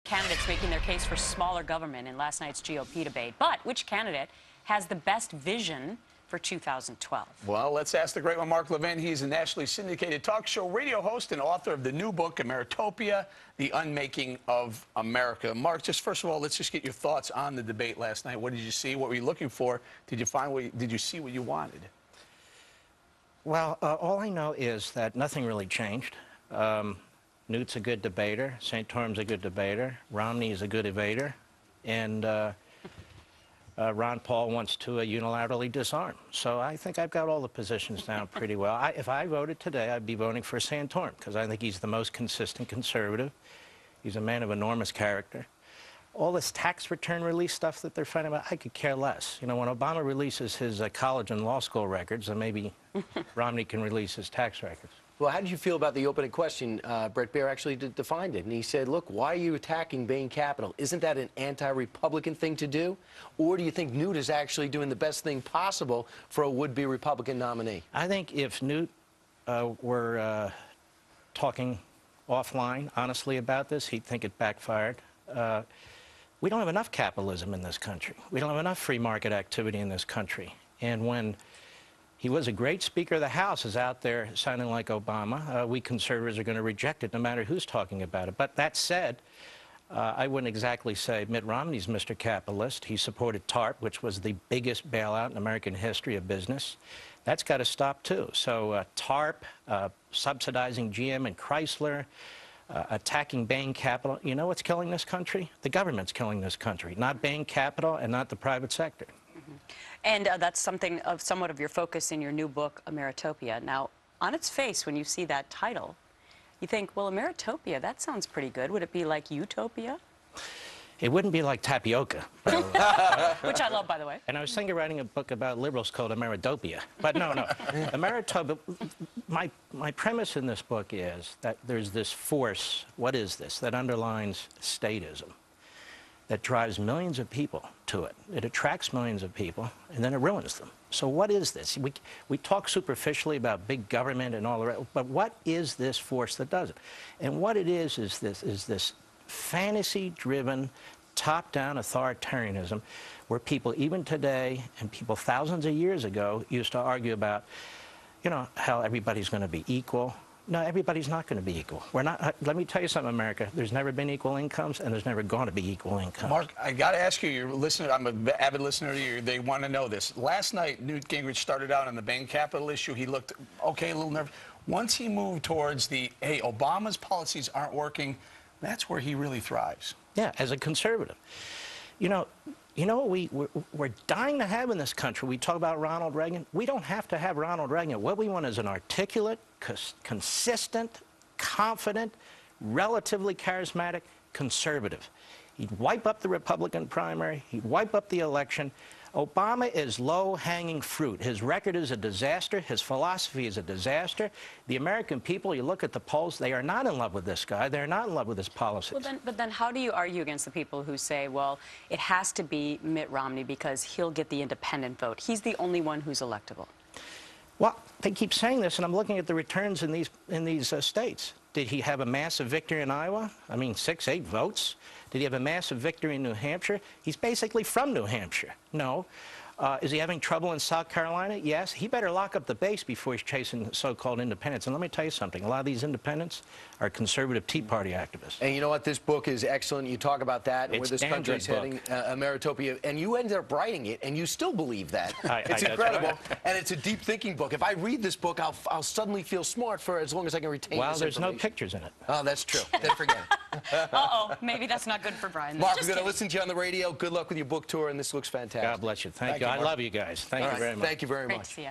candidates making their case for smaller government in last night's GOP debate. But which candidate has the best vision for 2012? Well, let's ask the great one, Mark Levin. He's a nationally syndicated talk show radio host and author of the new book, Ameritopia, The Unmaking of America. Mark, just first of all, let's just get your thoughts on the debate last night. What did you see? What were you looking for? Did you see what you wanted? Well, all I know is that nothing really changed. Newt's a good debater. St. Torm's a good debater. Romney is a good evader. And Ron Paul wants to unilaterally disarm. So I think I've got all the positions down pretty well. If I voted today, I'd be voting for St. Torm because I think he's the most consistent conservative. He's a man of enormous character. All this tax return release stuff that they're fighting about, I could care less. You know, when Obama releases his college and law school records, then maybe Romney can release his tax records. Well, how did you feel about the opening question? Bret Baier actually defined it, and he said, look, why are you attacking Bain Capital? Isn't that an anti-Republican thing to do? Or do you think Newt is actually doing the best thing possible for a would-be Republican nominee? I think if Newt were talking offline, honestly, about this, he'd think it backfired. We don't have enough capitalism in this country. We don't have enough free market activity in this country. And when he was a great Speaker of the House, is out there sounding like Obama, we conservatives are going to reject it no matter who's talking about it. But that said, I wouldn't exactly say Mitt Romney's Mr. Capitalist. He supported TARP, which was the biggest bailout in American history of business. That's got to stop, too. So TARP, subsidizing GM and Chrysler, attacking Bain Capital. You know what's killing this country? The government's killing this country, not Bain Capital and not the private sector. Mm-hmm. And that's somewhat of your focus in your new book, Ameritopia. Now, on its face, when you see that title, you think, well, Ameritopia, that sounds pretty good. Would it be like Utopia? It wouldn't be like tapioca. Which I love, by the way. And I was thinking of writing a book about liberals called Ameritopia. But no. Ameritopia, my premise in this book is that there's this force, what is this, that underlines statism, that drives millions of people to it. It attracts millions of people, and then it ruins them. So what is this? We talk superficially about big government and all the rest, but what is this force that does it? And what it is this fantasy-driven, top-down authoritarianism where people, even today, and people thousands of years ago, used to argue about, you know, how everybody's going to be equal. No, everybody's not going to be equal. We're not. Let me tell you something, America. There's never been equal incomes, and there's never going to be equal incomes. Mark, I got to ask you, you're listening. I'm an avid listener to you. They want to know this. Last night, Newt Gingrich started out on the Bain Capital issue. He looked, okay, a little nervous. Once he moved towards the, hey, Obama's policies aren't working, that's where he really thrives. Yeah, as a conservative. You know what we're dying to have in this country? We talk about Ronald Reagan. We don't have to have Ronald Reagan. What we want is an articulate, consistent, confident, relatively charismatic conservative. He'd wipe up the Republican primary. He'd wipe up the election. Obama is low-hanging fruit. His record is a disaster. His philosophy is a disaster. The American people, you look at the polls, they are not in love with this guy. They're not in love with his policies. Well, but then how do you argue against the people who say, well, it has to be Mitt Romney because he'll get the independent vote? He's the only one who's electable. Well, they keep saying this, and I'm looking at the returns in these states. Did he have a massive victory in Iowa? I mean, 6, 8 votes. Did he have a massive victory in New Hampshire? He's basically from New Hampshire. No. Is he having trouble in South Carolina? Yes. He better lock up the base before he's chasing so-called independents. And let me tell you something. A lot of these independents are conservative Tea Party activists. And you know what? This book is excellent. You talk about that and where this country is heading, Ameritopia. And you ended up writing it, and you still believe that. It's incredible. And it's a deep thinking book. If I read this book, I'll suddenly feel smart for as long as I can retain well, this there's no pictures in it. Oh, that's true. Then forget it. Uh-oh. Maybe that's not good for Brian. Mark, we're going to listen to you on the radio. Good luck with your book tour, and this looks fantastic. God bless you. Thank you. I love you guys. Thank you very much. Thank you very much. Great to see you.